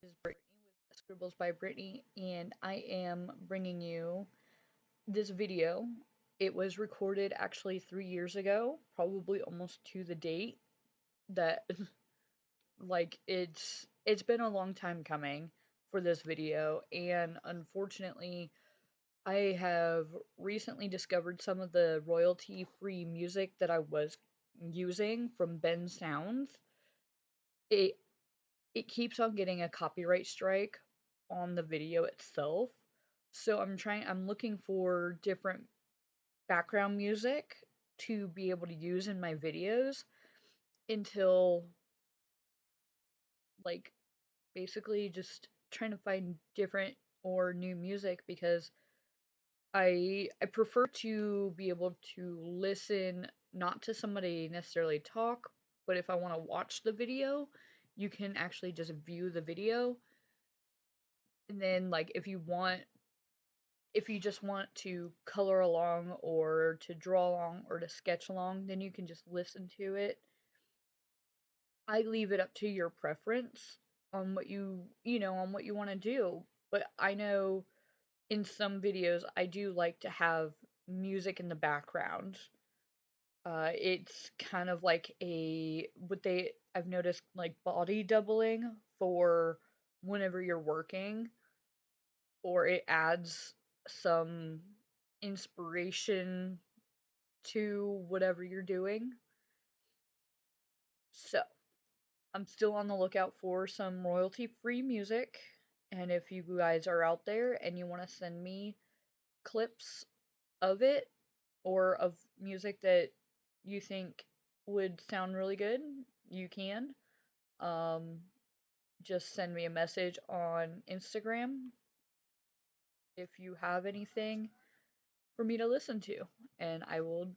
is Brittany with Scribbles by Brittany, and I am bringing you this video. It was recorded actually 3 years ago, probably almost to the date. That it's been a long time coming for this video, and unfortunately, I have recently discovered some of the royalty-free music that I was using from Ben Sounds. It it keeps on getting a copyright strike on the video itself. So I'm looking for different background music to be able to use in my videos until like basically just trying to find different or new music because I prefer to be able to listen not to somebody necessarily talk, but if I want to watch the video, you can actually just view the video. And then like if you just want to color along or to draw along or to sketch along, then you can just listen to it. I leave it up to your preference on what on what you want to do. But I know in some videos I do like to have music in the background. It's kind of like I've noticed like body doubling for whenever you're working, or it adds some inspiration to whatever you're doing. So, I'm still on the lookout for some royalty free music. And if you guys are out there and you want to send me clips of it or of music that you think would sound really good, you can. Um, just send me a message on Instagram if you have anything for me to listen to, and I will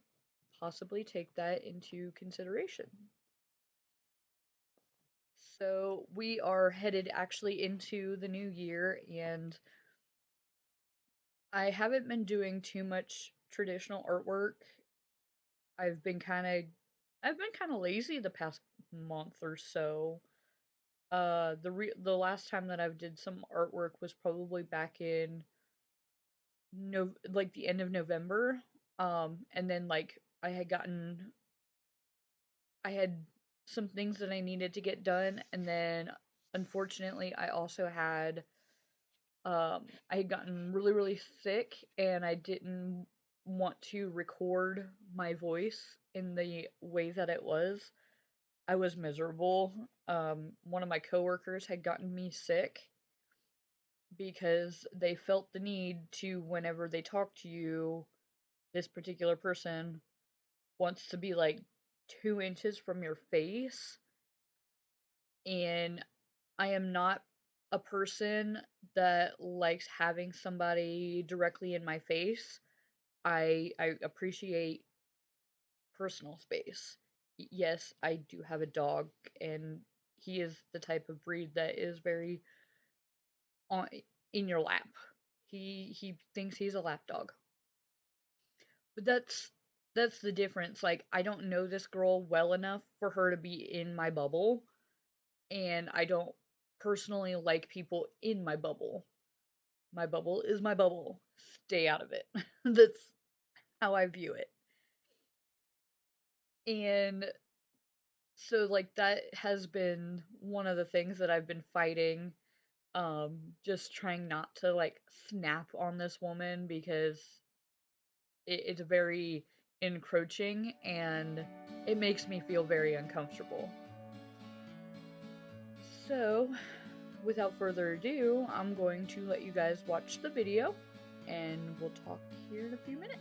possibly take that into consideration. So, we are headed actually into the new year, and I haven't been doing too much traditional artwork. I've been kind of I've been kind of lazy the past month or so. The last time that I've did some artwork was probably back in like the end of November. And then like I had some things that I needed to get done, and then unfortunately I also had I had gotten really really sick, and I didn't want to record my voice in the way that it was. I was miserable. One of my coworkers had gotten me sick because they felt the need to, whenever they talk to you, this particular person wants to be like 2 inches from your face. And I am not a person that likes having somebody directly in my face. I appreciate personal space. Yes, I do have a dog, and he is the type of breed that is very on in your lap. He thinks he's a lap dog. But that's the difference. Like, I don't know this girl well enough for her to be in my bubble, and I don't personally like people in my bubble. My bubble is my bubble. Stay out of it. That's how I view it. And so like that has been one of the things that I've been fighting, just trying not to like snap on this woman because it's very encroaching and it makes me feel very uncomfortable. So, without further ado, I'm going to let you guys watch the video and we'll talk here in a few minutes.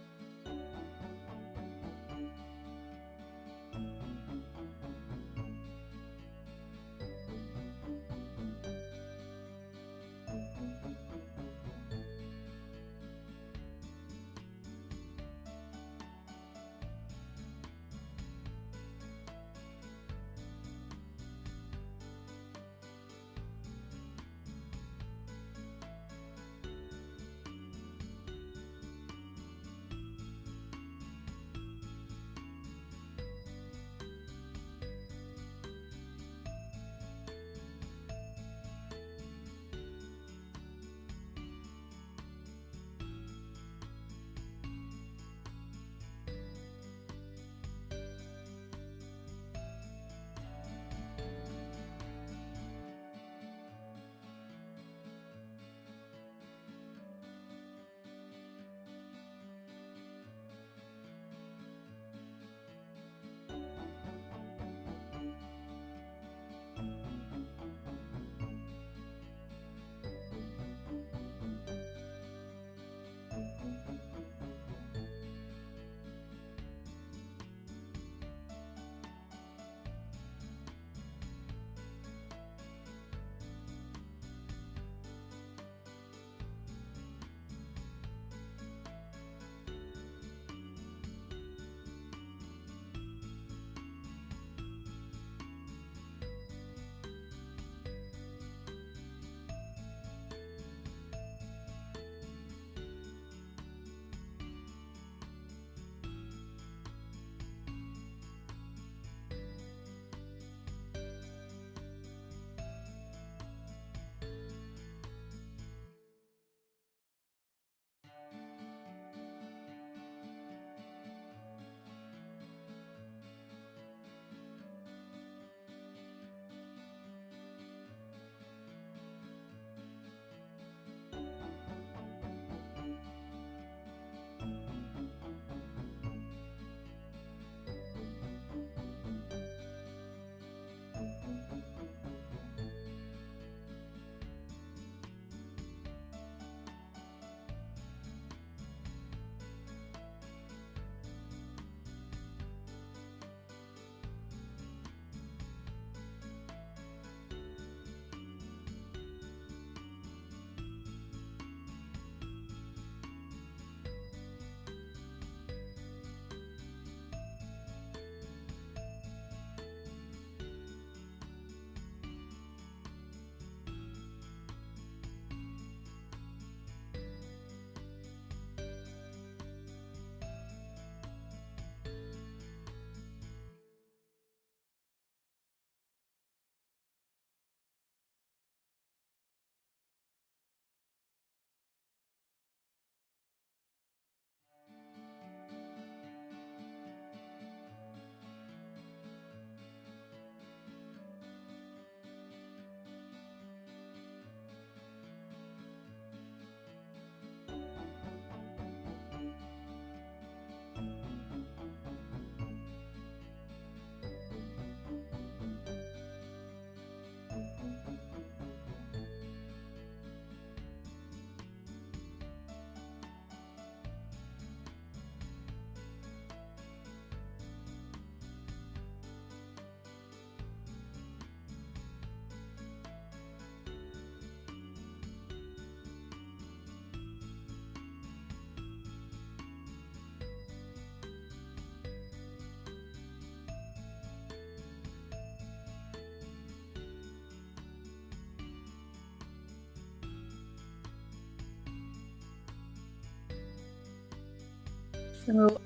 So, a little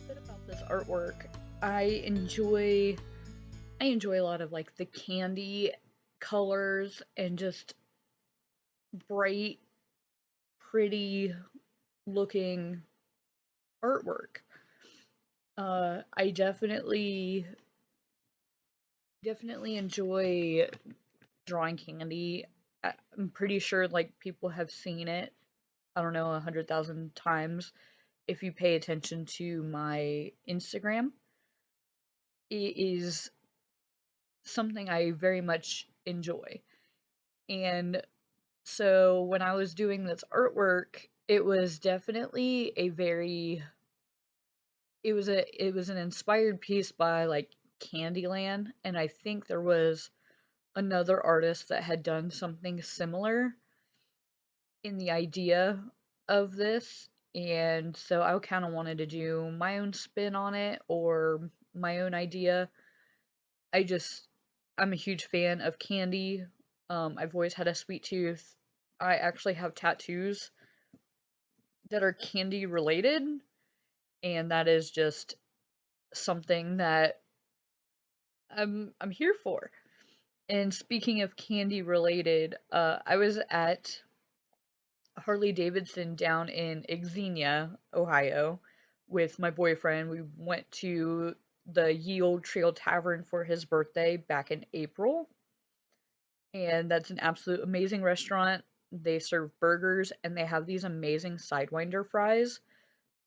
bit about this artwork. I enjoy I enjoy a lot of like the candy colors and just bright, pretty looking artwork. I definitely enjoy drawing candy. I'm pretty sure like people have seen it, I don't know, 100,000 times if you pay attention to my Instagram. It is something I very much enjoy. And so when I was doing this artwork, it was definitely a very it was an inspired piece by like Candyland, and I think there was another artist that had done something similar in the idea of this. And so I kind of wanted to do my own spin on it or my own idea. I just I'm a huge fan of candy. I've always had a sweet tooth. I actually have tattoos that are candy related, and that is just something that I'm here for. And speaking of candy related, I was at Harley Davidson down in Xenia, Ohio, with my boyfriend. We went to the Ye Old Trail Tavern for his birthday back in April, and that's an absolute amazing restaurant. They serve burgers and they have these amazing Sidewinder fries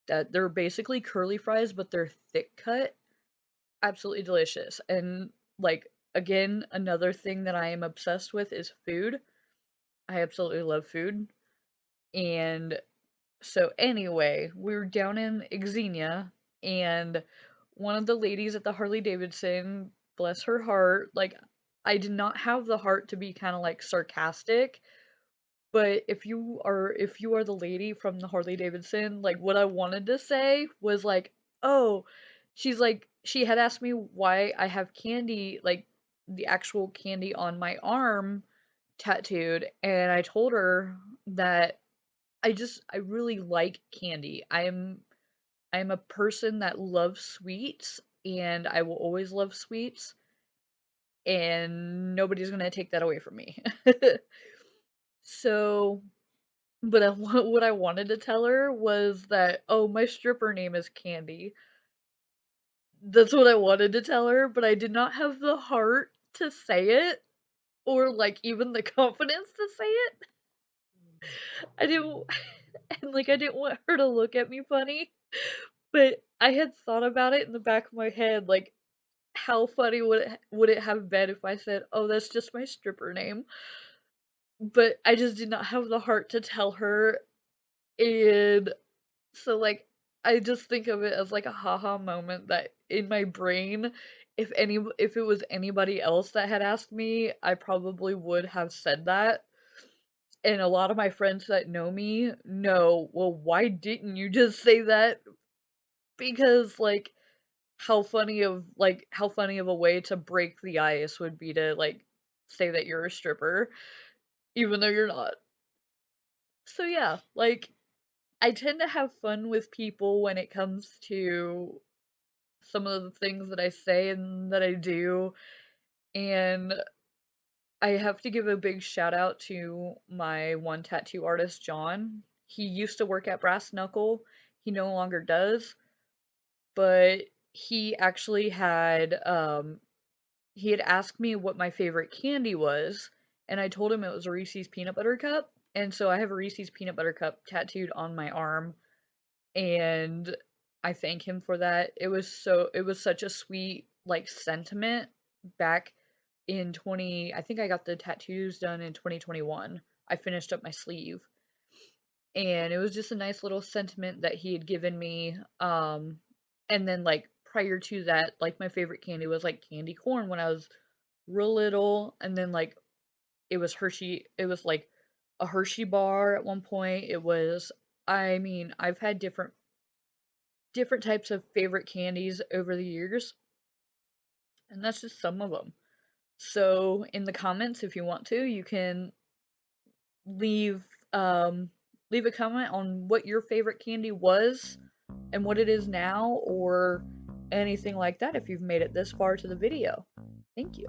that they're basically curly fries, but they're thick cut. Absolutely delicious. And like again, another thing that I am obsessed with is food. I absolutely love food. And so anyway, we were down in Xenia and one of the ladies at the Harley Davidson, bless her heart, like I did not have the heart to be kind of like sarcastic. But if you are the lady from the Harley Davidson, like what I wanted to say was like, "Oh, she's like she had asked me why I have candy, like the actual candy on my arm tattooed, and I told her that I really like candy. I'm a person that loves sweets and I will always love sweets and nobody's going to take that away from me." So but what I wanted to tell her was that, "Oh, my stripper name is Candy." That's what I wanted to tell her, but I did not have the heart to say it or, like, even the confidence to say it. I didn't and, like, I didn't want her to look at me funny, but I had thought about it in the back of my head, like, how funny would it have been if I said, "Oh, that's just my stripper name?" But I just did not have the heart to tell her, and so, like, I just think of it as, like, a haha moment that in my brain, if it was anybody else that had asked me, I probably would have said that, and a lot of my friends that know me know, "Well, why didn't you just say that?" Because, like, how funny of a way to break the ice would be to, like, say that you're a stripper, even though you're not. So, yeah, like, I tend to have fun with people when it comes to some of the things that I say and that I do. And I have to give a big shout out to my one tattoo artist, John. He used to work at Brass Knuckle. He no longer does, but he had asked me what my favorite candy was, and I told him it was a Reese's peanut butter cup. And so I have a Reese's peanut butter cup tattooed on my arm, and I thank him for that. It was such a sweet like sentiment back in 20 I think I got the tattoos done in 2021. I finished up my sleeve and it was just a nice little sentiment that he had given me. And then like prior to that, like my favorite candy was like candy corn when I was real little, and then like it was like a Hershey bar at one point. It was I mean, I've had different types of favorite candies over the years, and that's just some of them. So, in the comments, if you want to, you can leave um, leave a comment on what your favorite candy was, and what it is now, or anything like that if you've made it this far to the video. Thank you.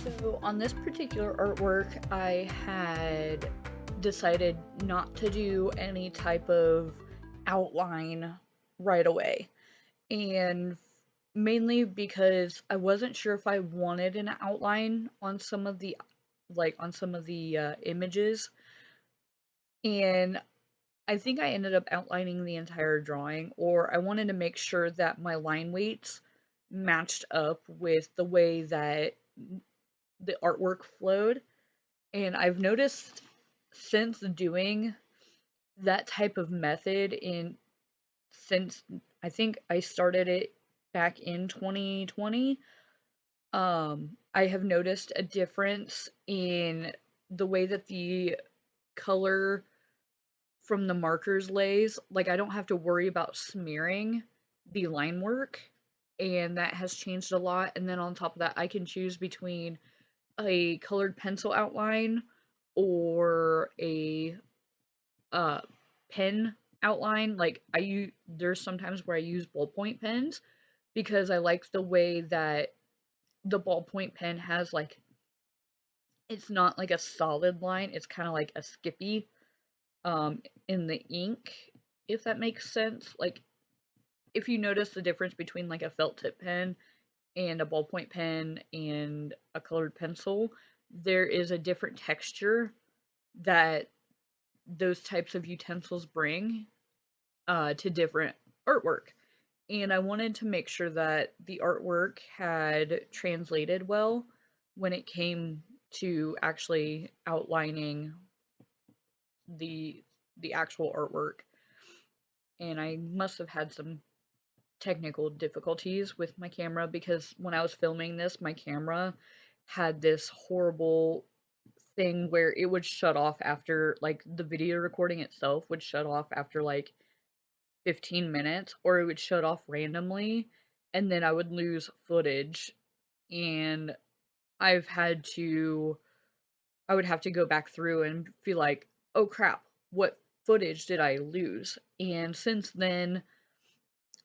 So on this particular artwork, I had decided not to do any type of outline right away. And mainly because I wasn't sure if I wanted an outline on some of the images. And I think I ended up outlining the entire drawing, or I wanted to make sure that my line weights matched up with the way that the artwork flowed. And I've noticed since doing that type of method in since I think I started it back in 2020. I have noticed a difference in the way that the color from the markers lays. Like, I don't have to worry about smearing the line work, and that has changed a lot. And then on top of that, I can choose between a colored pencil outline or a uh, pen outline. Like, there's sometimes where I use ballpoint pens because I like the way that the ballpoint pen has, like, it's not like a solid line, it's kind of like a skippy in the ink, if that makes sense. Like, if you notice the difference between like a felt tip pen and a ballpoint pen and a colored pencil, there is a different texture that those types of utensils bring to different artwork. And I wanted to make sure that the artwork had translated well when it came to actually outlining the actual artwork. And I must have had some technical difficulties with my camera because when I was filming this, my camera had this horrible thing where it would shut off after, like, the video recording itself would shut off after like 15 minutes, or it would shut off randomly, and then I would lose footage. And I've had to, I would have to go back through and feel like, oh crap, what footage did I lose? And since then,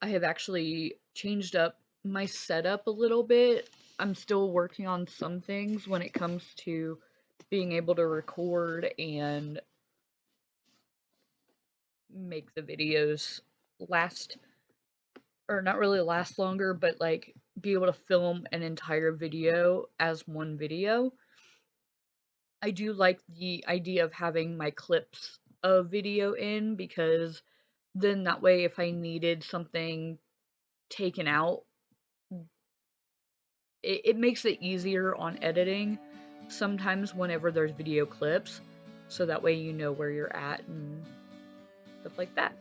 I have actually changed up my setup a little bit. I'm still working on some things when it comes to being able to record and make the videos last, or not really last longer, but like be able to film an entire video as one video. I do like the idea of having my clips of video in because then that way if I needed something taken out, it makes it easier on editing sometimes whenever there's video clips, so that way you know where you're at and stuff like that.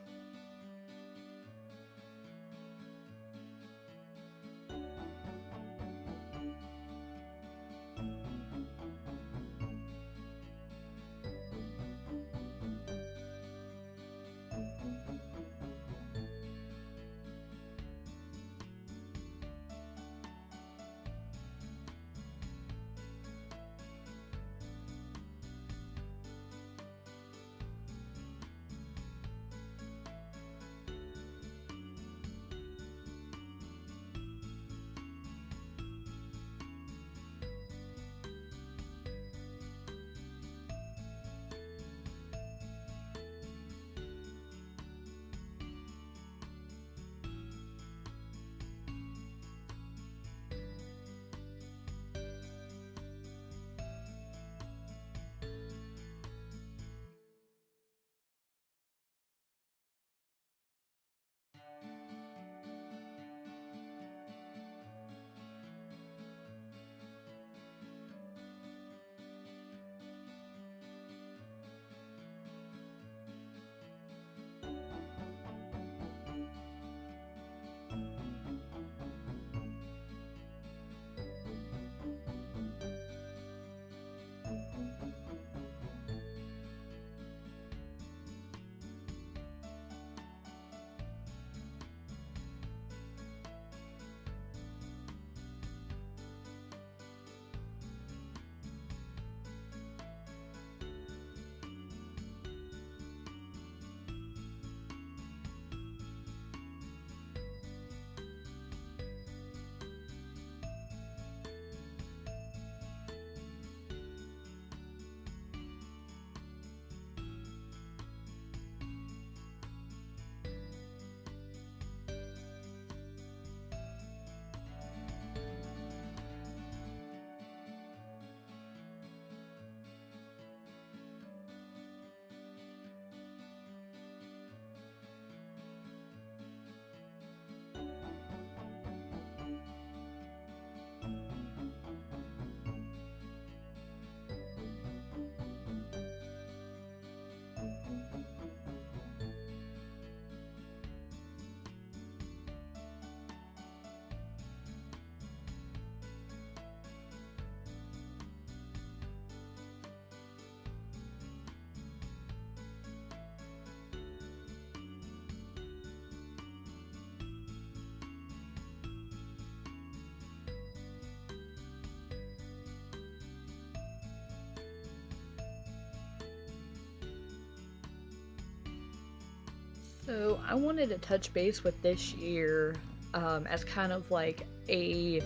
So I wanted to touch base with this year as kind of like a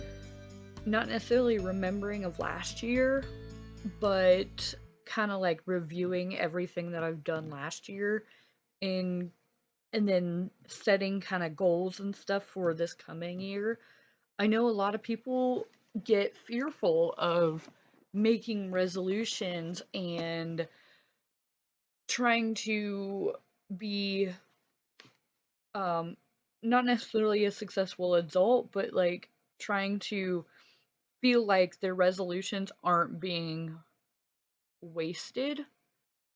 not necessarily remembering of last year, but kind of like reviewing everything that I've done last year and and then setting kind of goals and stuff for this coming year. I know a lot of people get fearful of making resolutions and trying to be um not necessarily a successful adult, but like trying to feel like their resolutions aren't being wasted,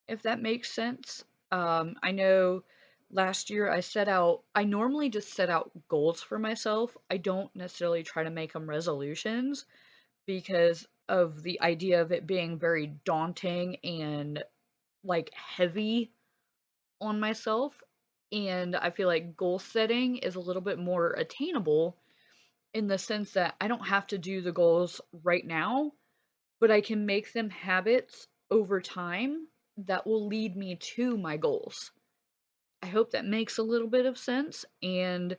if that makes sense. I know last year I normally just set out goals for myself. I don't necessarily try to make them resolutions because of the idea of it being very daunting and like heavy on myself. And I feel like goal setting is a little bit more attainable in the sense that I don't have to do the goals right now, but I can make them habits over time that will lead me to my goals. I hope that makes a little bit of sense. And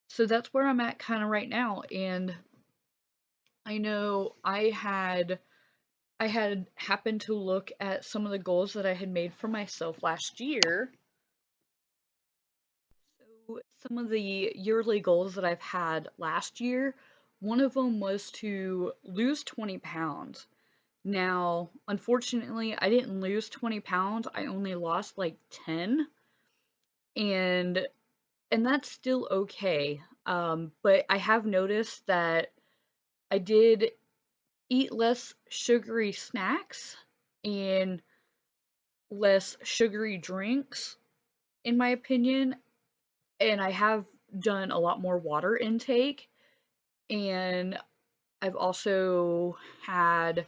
so that's where I'm at kind of right now. And I know I had happened to look at some of the goals that I had made for myself last year. So some of the yearly goals that I've had last year, one of them was to lose 20 pounds. Now, unfortunately, I didn't lose 20 pounds. I only lost like 10, and that's still okay. But I have noticed that I did eat less sugary snacks and less sugary drinks, in my opinion, and I have done a lot more water intake, and I've also had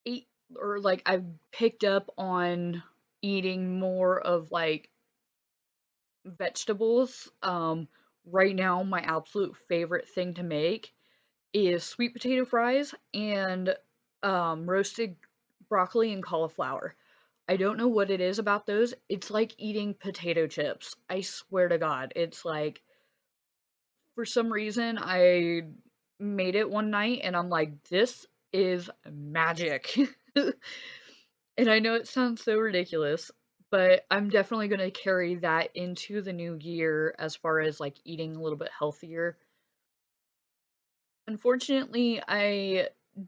eat or like I've picked up on eating more of like vegetables. Right now my absolute favorite thing to make is sweet potato fries and roasted broccoli and cauliflower. I don't know what it is about those. It's like eating potato chips. I swear to God. It's like for some reason I made it one night and I'm like, this is magic. And I know it sounds so ridiculous, but I'm definitely going to carry that into the new year as far as like eating a little bit healthier. Unfortunately,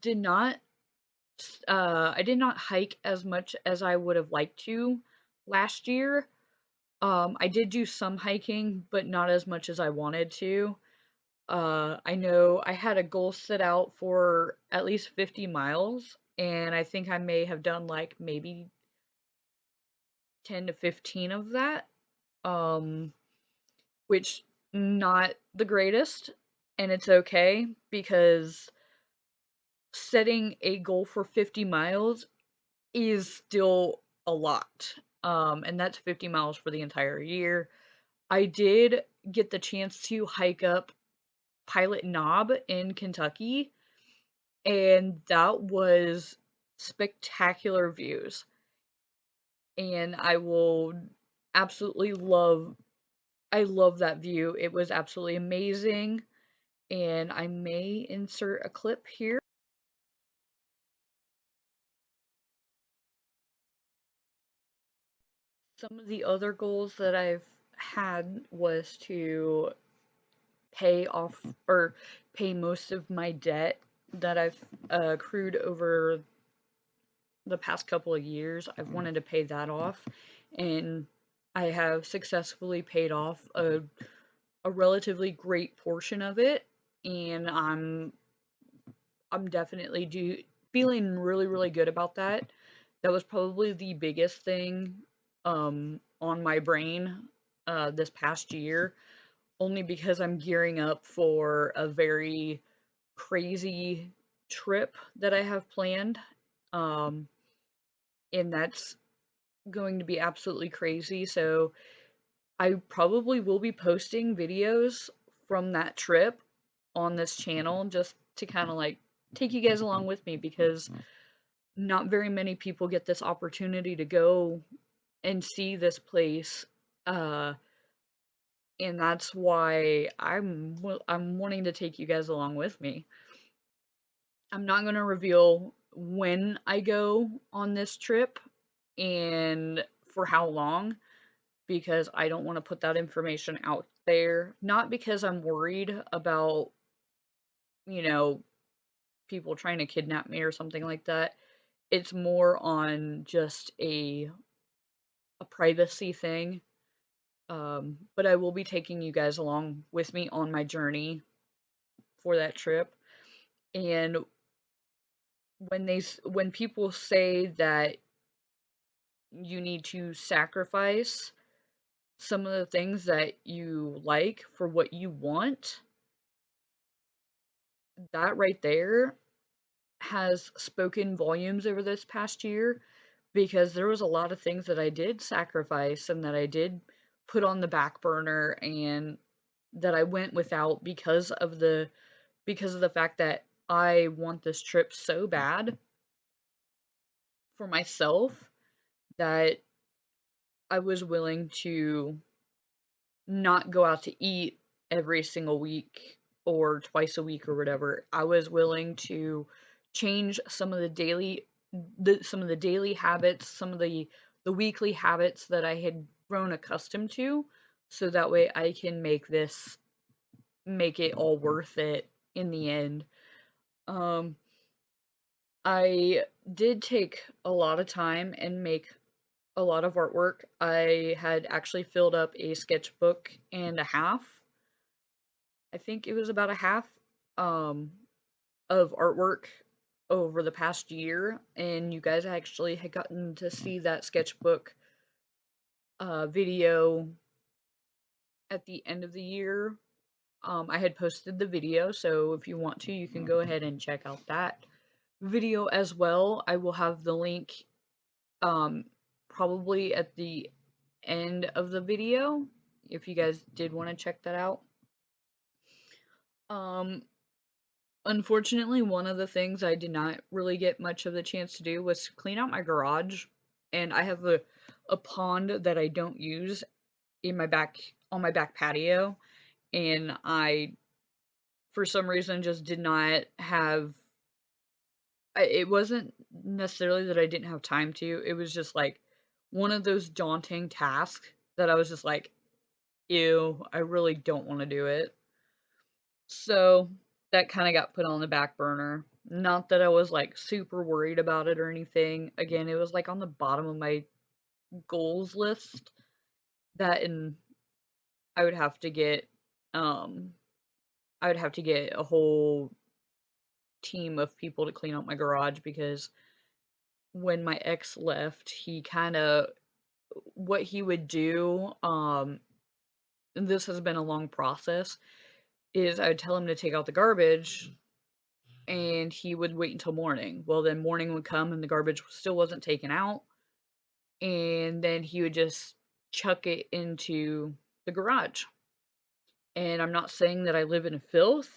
did not I did not hike as much as I would have liked to last year. I did do some hiking, but not as much as I wanted to. I know I had a goal set out for at least 50 miles, and I think I may have done like maybe 10 to 15 of that. Um, which not the greatest, and it's okay because setting a goal for 50 miles is still a lot. And that's 50 miles for the entire year. I did get the chance to hike up Pilot Knob in Kentucky, and that was spectacular views. And absolutely love I love that view. It was absolutely amazing. And I may insert a clip here. Some of the other goals that I've had was to pay off or pay most of my debt that I've accrued over the past couple of years. I've wanted to pay that off, and I have successfully paid off a relatively great portion of it, and I'm definitely feeling really, really good about that. That was probably the biggest thing on my brain this past year, only because I'm gearing up for a very crazy trip that I have planned. Um, and that's going to be absolutely crazy. So I probably will be posting videos from that trip on this channel just to kind of like take you guys along with me because not very many people get this opportunity to go and see this place. Uh, and that's why I'm wanting to take you guys along with me. I'm not going to reveal when I go on this trip and for how long, because I don't want to put that information out there. Not because I'm worried about, you know, people trying to kidnap me or something like that. It's more on just a privacy thing. But I will be taking you guys along with me on my journey for that trip. And when people say that you need to sacrifice some of the things that you like for what you want, that right there has spoken volumes over this past year, because there was a lot of things that I did sacrifice and that I did put on the back burner and that I went without because of the fact that I want this trip so bad for myself that I was willing to not go out to eat every single week or twice a week or whatever. I was willing to change some of the daily habits, some of the weekly habits that I had grown accustomed to, so that way I can make it all worth it in the end. Um I did take a lot of time and make a lot of artwork. I had actually filled up a sketchbook and a half. I think it was about a half um, of artwork over the past year, and you guys actually had gotten to see that sketchbook video at the end of the year. I had posted the video, so if you want to, you can go ahead and check out that video as well. I will have the link um, probably at the end of the video if you guys did want to check that out. Um, Unfortunately, one of the things I did not really get much of the chance to do was clean out my garage, and I have a pond that I don't use in my back on my back patio, and I for some reason just did not have it wasn't necessarily that I didn't have time to. It was just like one of those daunting tasks that I was just like, ew, I really don't want to do it. So that kind of got put on the back burner. Not that I was like super worried about it or anything. Again, it was like on the bottom of my goals list, that and I would have to get um I would have to get a whole team of people to clean out my garage, because when my ex left, he kind of what he would do, and this has been a long process, is I would tell him to take out the garbage and he would wait until morning. Well, then morning would come and the garbage still wasn't taken out, and then he would just chuck it into the garage. And I'm not saying that I live in filth,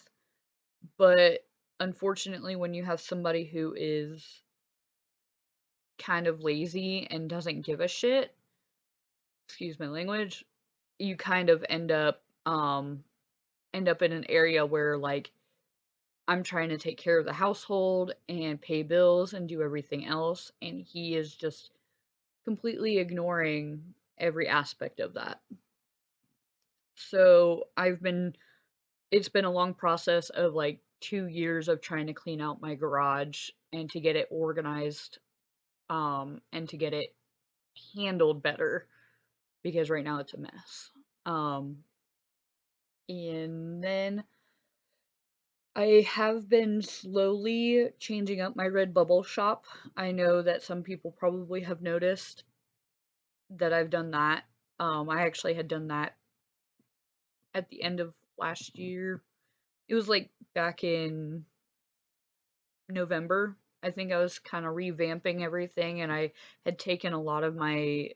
but unfortunately, when you have somebody who is kind of lazy and doesn't give a shit, excuse my language, you kind of end up in an area where like I'm trying to take care of the household and pay bills and do everything else, and he is just completely ignoring every aspect of that. So it's been a long process of like 2 years of trying to clean out my garage and to get it organized, and to get it handled better, because right now it's a mess. Um, and then I have been slowly changing up my Redbubble shop. I know that some people probably have noticed that I've done that. I actually had done that at the end of last year. It was like back in November. I think I was kind of revamping everything, and I had taken a lot of my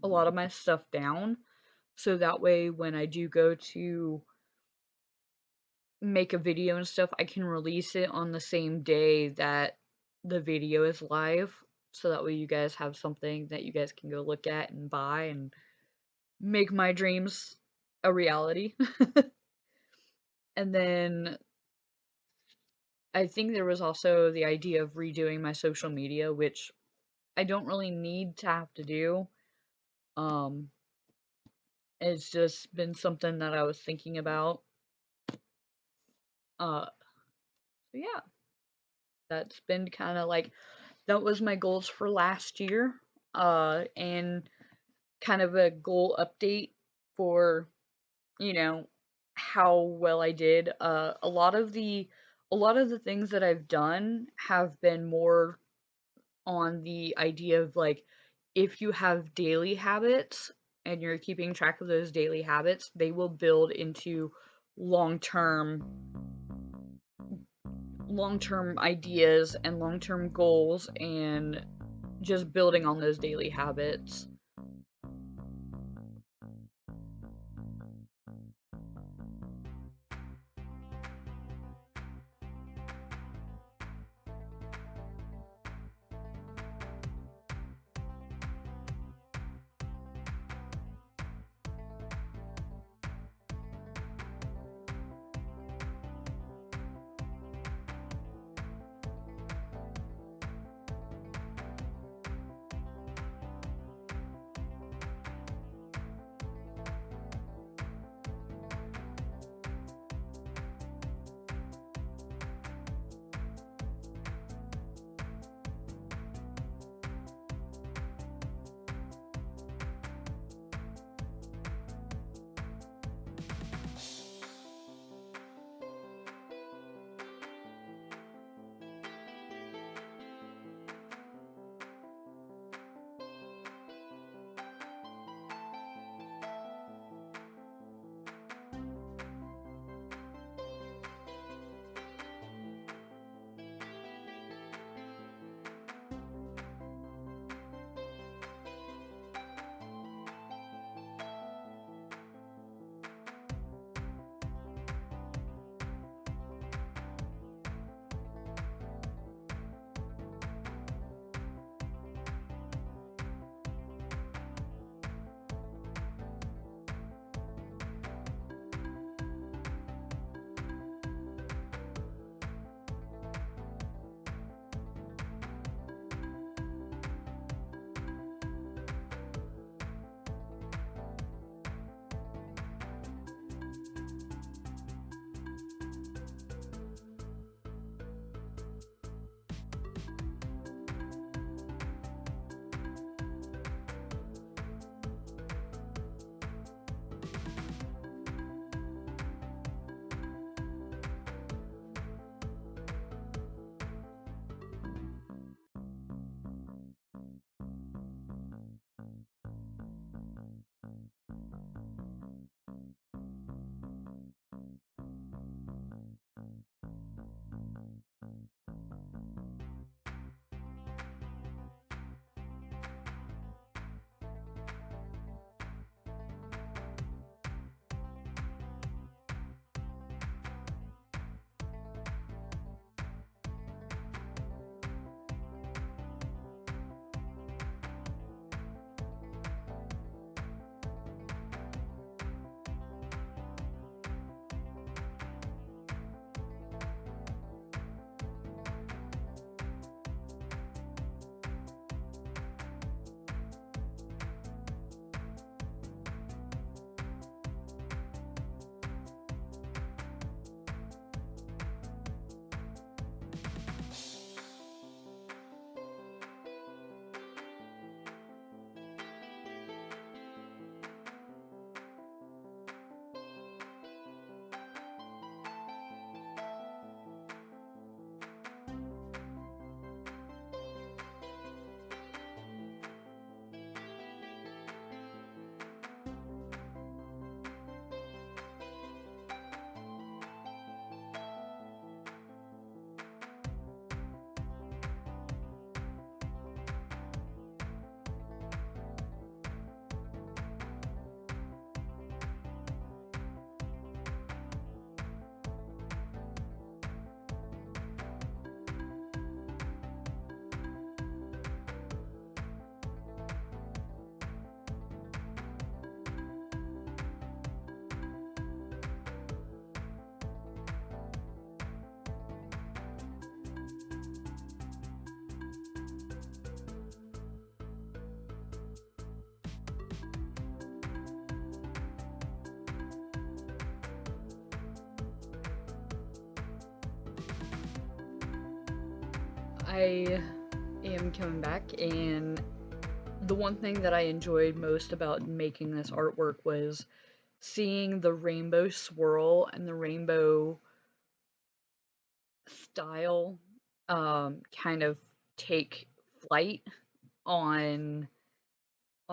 a lot of my stuff down, so that way when I do go to make a video and stuff, I can release it on the same day that the video is live. so that way you guys have something that you guys can go look at and buy and make my dreams a reality. And then I think there was also the idea of redoing my social media, which I don't really need to have to do. Um, it's just been something that I was thinking about. So yeah, that's been kind of like that was my goals for last year. And kind of a goal update for, you know, how well I did. A lot of the things that I've done have been more on the idea of like if you have daily habits and you're keeping track of those daily habits, they will build into long-term long-term ideas and long-term goals and just building on those daily habits. I am coming back, and the one thing that I enjoyed most about making this artwork was seeing the rainbow swirl and the rainbow style kind of take flight on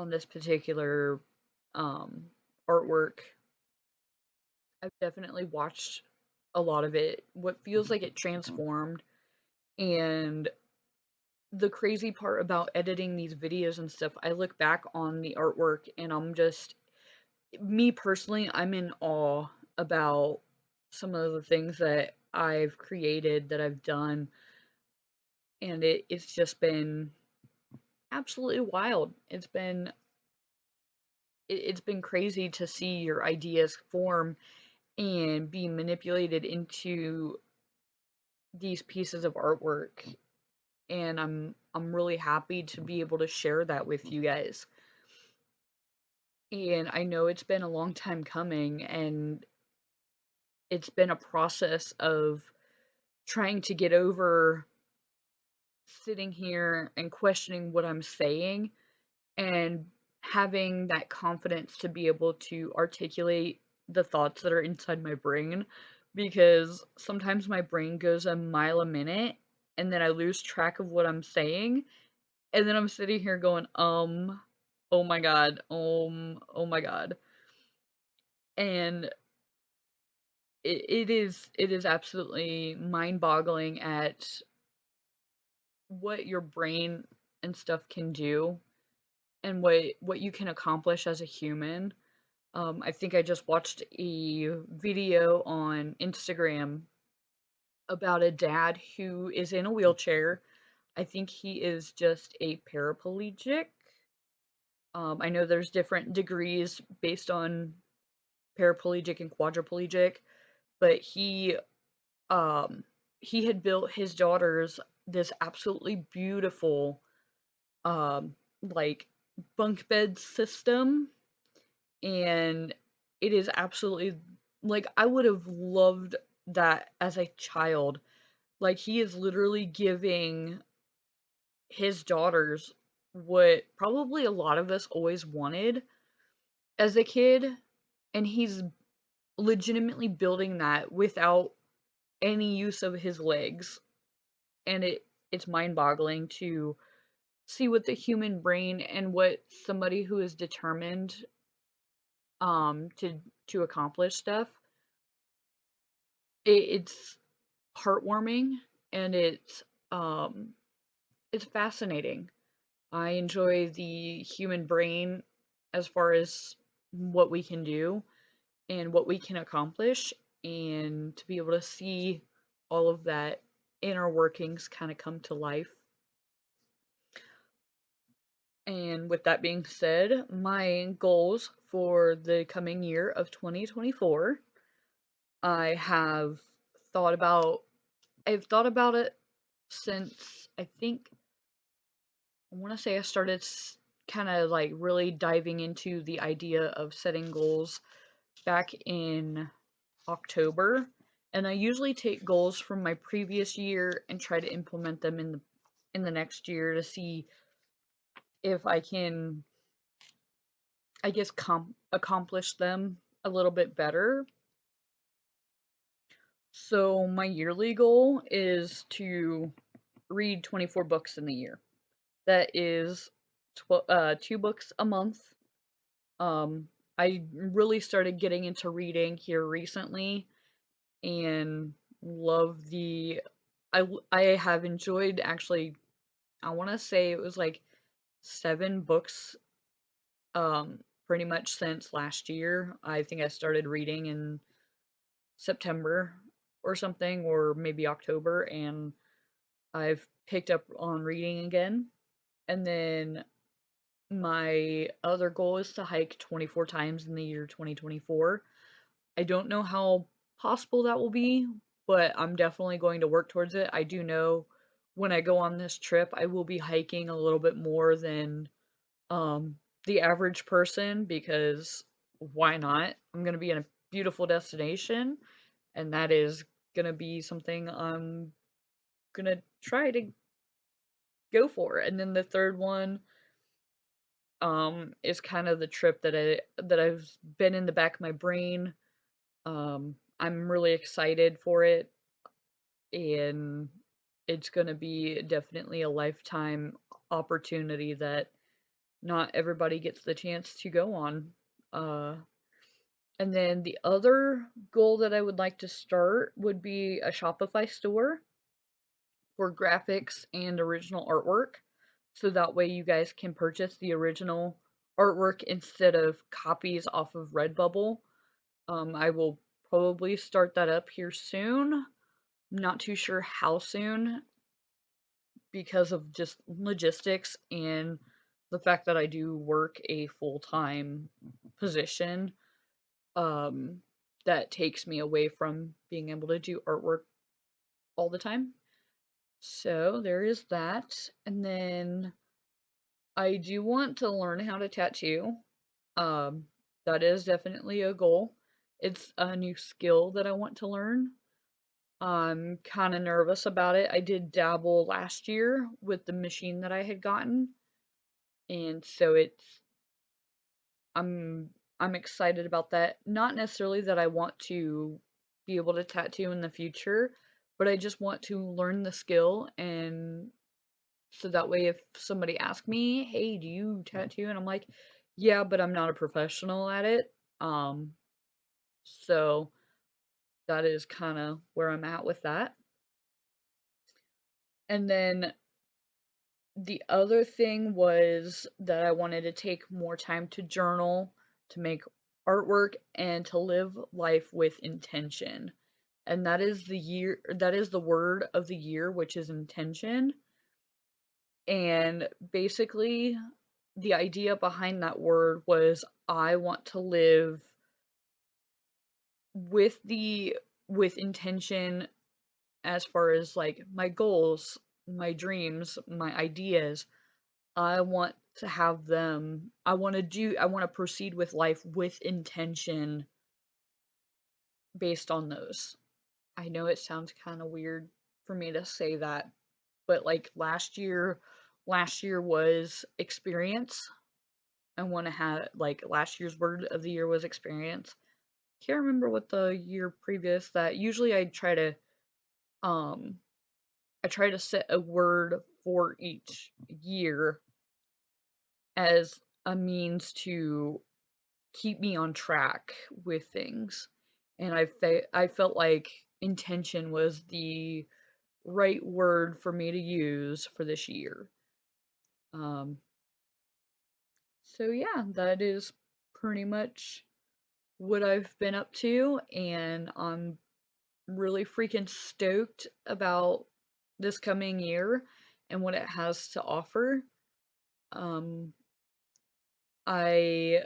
this particular um, artwork. I've definitely watched a lot of it. What feels like it transformed, and the crazy part about editing these videos and stuff, I look back on the artwork and I'm just, me personally, I'm in awe about some of the things that I've created, that I've done, and it's just been absolutely wild. It's been crazy to see your ideas form and be manipulated into these pieces of artwork, and I'm really happy to be able to share that with you guys. And I know it's been a long time coming, and it's been a process of trying to get over sitting here and questioning what I'm saying, and having that confidence to be able to articulate the thoughts that are inside my brain, because sometimes my brain goes a mile a minute and then I lose track of what I'm saying, and then I'm sitting here going, oh my god, oh my god. And it is absolutely mind-boggling at what your brain and stuff can do, and what you can accomplish as a human. I think I just watched a video on Instagram about a dad who is in a wheelchair. I think he is just a paraplegic. I know there's different degrees based on paraplegic and quadriplegic, but um he had built his daughters this absolutely beautiful um like bunk bed system, and it is absolutely, like, I would have loved that as a child. Like, he is literally giving his daughters what probably a lot of us always wanted as a kid, and he's legitimately building that without any use of his legs. And it's mind-boggling to see what the human brain and what somebody who is determined to accomplish stuff, it's heartwarming, and it's fascinating. I enjoy the human brain as far as what we can do and what we can accomplish, and to be able to see all of that inner workings kind of come to life. And with that being said, my goals for the coming year of 2024, I have thought about I've thought about it since, I think, I want to say I started kind of like really diving into the idea of setting goals back in October. And I usually take goals from my previous year and try to implement them in the next year to see if I can, I guess, accomplish them a little bit better. So my yearly goal is to read 24 books in the year. That is 2 books a month. Um, I really started getting into reading here recently, and love I have enjoyed, actually, I want to say it was like 7 books pretty much since last year. I think I started reading in September or something, or maybe October, and I've picked up on reading again. And then my other goal is to hike 24 times in the year 2024. I don't know how possible that will be, but I'm definitely going to work towards it. I do know when I go on this trip, I will be hiking a little bit more than um, the average person, because why not? I'm going to be in a beautiful destination, and that is going to be something I'm going to try to go for it. And then the third one is kind of the trip that I've been in the back of my brain. I'm really excited for it, and it's going to be definitely a lifetime opportunity that not everybody gets the chance to go on. And then the other goal that I would like to start would be a Shopify store for graphics and original artwork. So that way you guys can purchase the original artwork instead of copies off of Redbubble. I will probably start that up here soon. Not too sure how soon because of just logistics and the fact that I do work a full-time position that takes me away from being able to do artwork all the time. So there is that. And then I do want to learn how to tattoo. Um, that is definitely a goal. It's a new skill that I want to learn. I'm kind of nervous about it. I did dabble last year with the machine that I had gotten, and so I'm I'm excited about that. Not necessarily that I want to be able to tattoo in the future, but I just want to learn the skill, and so that way if somebody asks me, "Hey, do you tattoo?" and I'm like, "Yeah, but I'm not a professional at it." Um so that is kind of where I'm at with that. And then the other thing was that I wanted to take more time to journal, to make artwork, and to live life with intention. And that is the word of the year, which is intention. And basically, the idea behind that word was I want to live with with intention as far as like my goals, my dreams, my ideas. I want to have them. I want to proceed with life with intention based on those. I know it sounds kind of weird for me to say that, but like last year was experience. I want to have like last year's word of the year was experience. Can't remember what the year previous that. Usually um I try to set a word for each year as a means to keep me on track with things. And I felt like intention was the right word for me to use for this year. Um, so yeah, that is pretty much what I've been up to, and I'm really freaking stoked about this coming year and what it has to offer. Um, I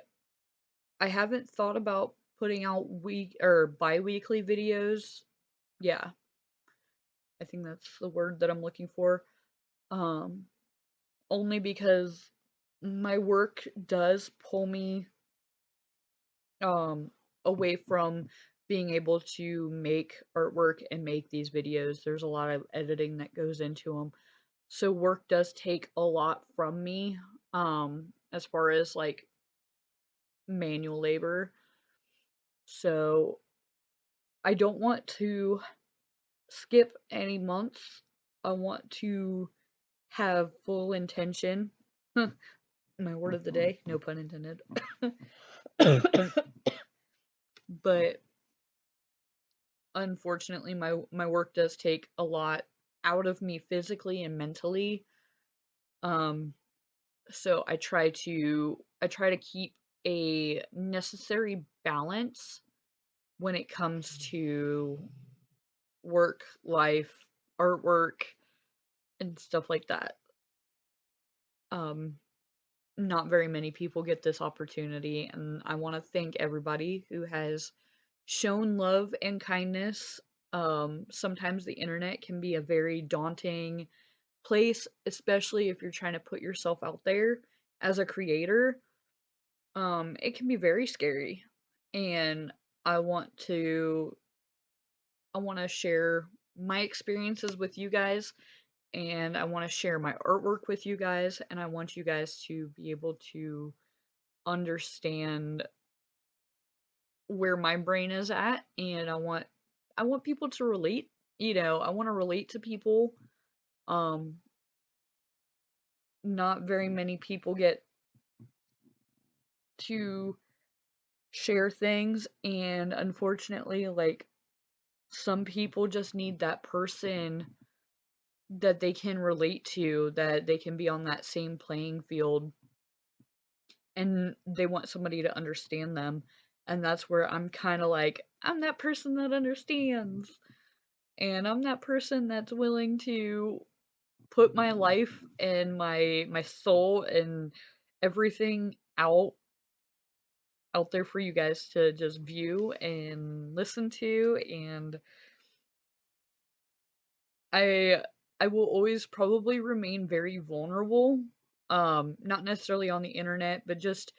I haven't thought about putting out week or bi-weekly videos. Yeah, I think that's the word that I'm looking for. Um, Only because my work does pull me um away from being able to make artwork and make these videos. There's a lot of editing that goes into them. So work does take a lot from me as far as like manual labor. So I don't want to skip any months. I want to have full intention. My word of the day, no pun intended. But unfortunately my work does take a lot out of me physically and mentally. Um so I try to keep a necessary balance when it comes to work, life, artwork, and stuff like that. Um Not very many people get this opportunity, and I want to thank everybody who has shown love and kindness. Sometimes the internet can be a very daunting place, especially if you're trying to put yourself out there as a creator. It can be very scary, and I want to I want to share my experiences with you guys and I want to share my artwork with you guys, and I want you guys to be able to understand where my brain is at, and I want people to relate. I want to relate to people. Um Not very many people get to share things, and unfortunately, like, some people just need that person that they can relate to, that they can be on that same playing field, and they want somebody to understand them. And that's where I'm kind of like, I'm that person that understands, and I'm that person that's willing to put my life and my soul and everything out there for you guys to just view and listen to. And I I will always probably remain very vulnerable, not necessarily on the internet, but just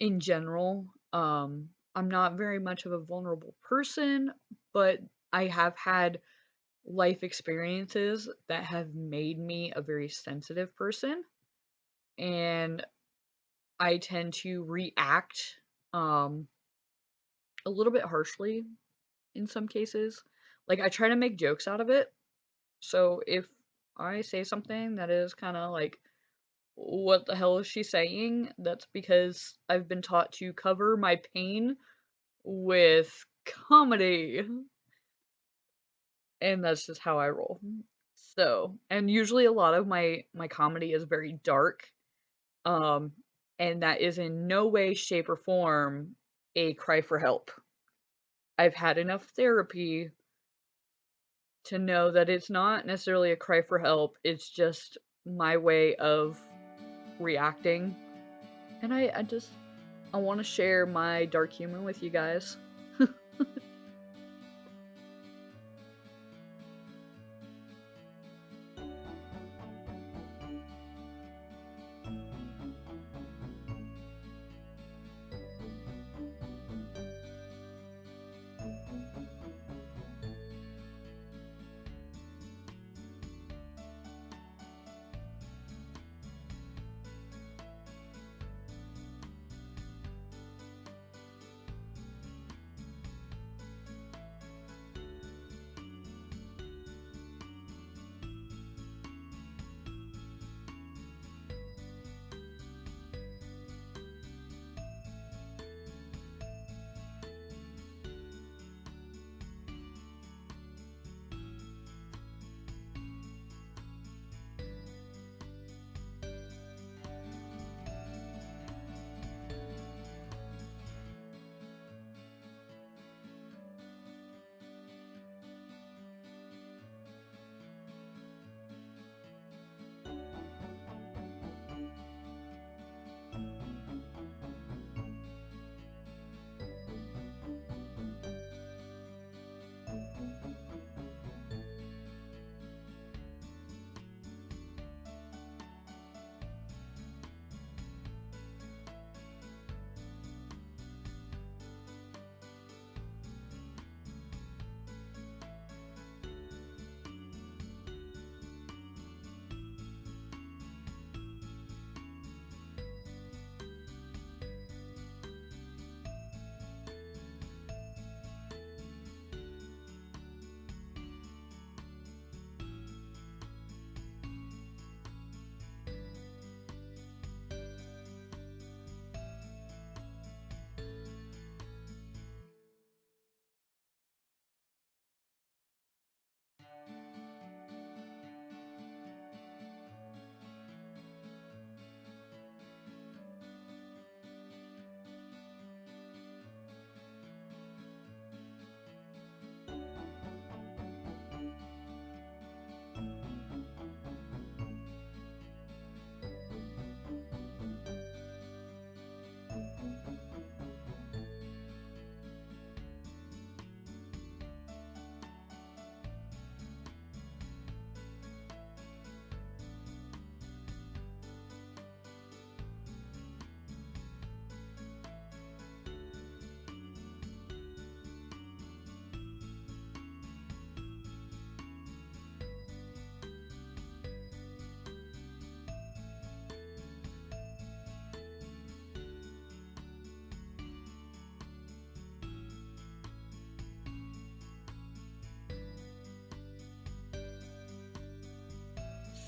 in general. I'm not very much of a vulnerable person, but I have had life experiences that have made me a very sensitive person, and I tend to react um a little bit harshly in some cases. Like, I try to make jokes out of it. So if I say something that is kind of like, what the hell is she saying? That's because I've been taught to cover my pain with comedy. And that's just how I roll. So, and usually a lot of my comedy is very dark. Um, and that is in no way, shape, or form a cry for help. I've had enough therapy to know that it's not necessarily a cry for help, it's just my way of reacting. And I want to share my dark humor with you guys.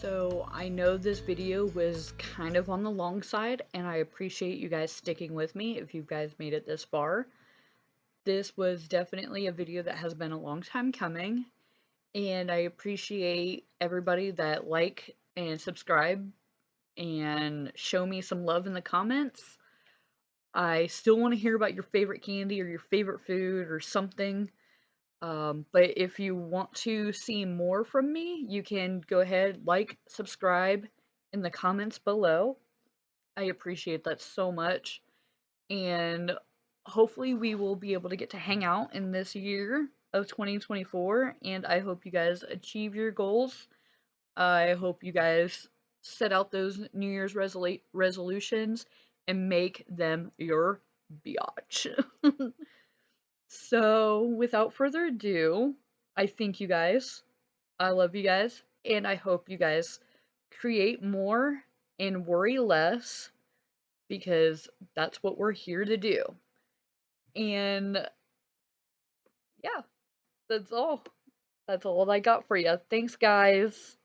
So I know this video was kind of on the long side, and I appreciate you guys sticking with me if you guys made it this far. This was definitely a video that has been a long time coming, and I appreciate everybody that like and subscribe and show me some love in the comments. I still want to hear about your favorite candy or your favorite food or something. But if you want to see more from me, you can go ahead, like, subscribe in the comments below. I appreciate that so much. And hopefully we will be able to get to hang out in this year of 2024. And I hope you guys achieve your goals. I hope you guys set out those New Year's resolutions and make them your biatch. So, without further ado, I thank you guys. I love you guys. And I hope you guys create more and worry less because that's what we're here to do. And yeah, that's all. That's all I got for you. Thanks, guys.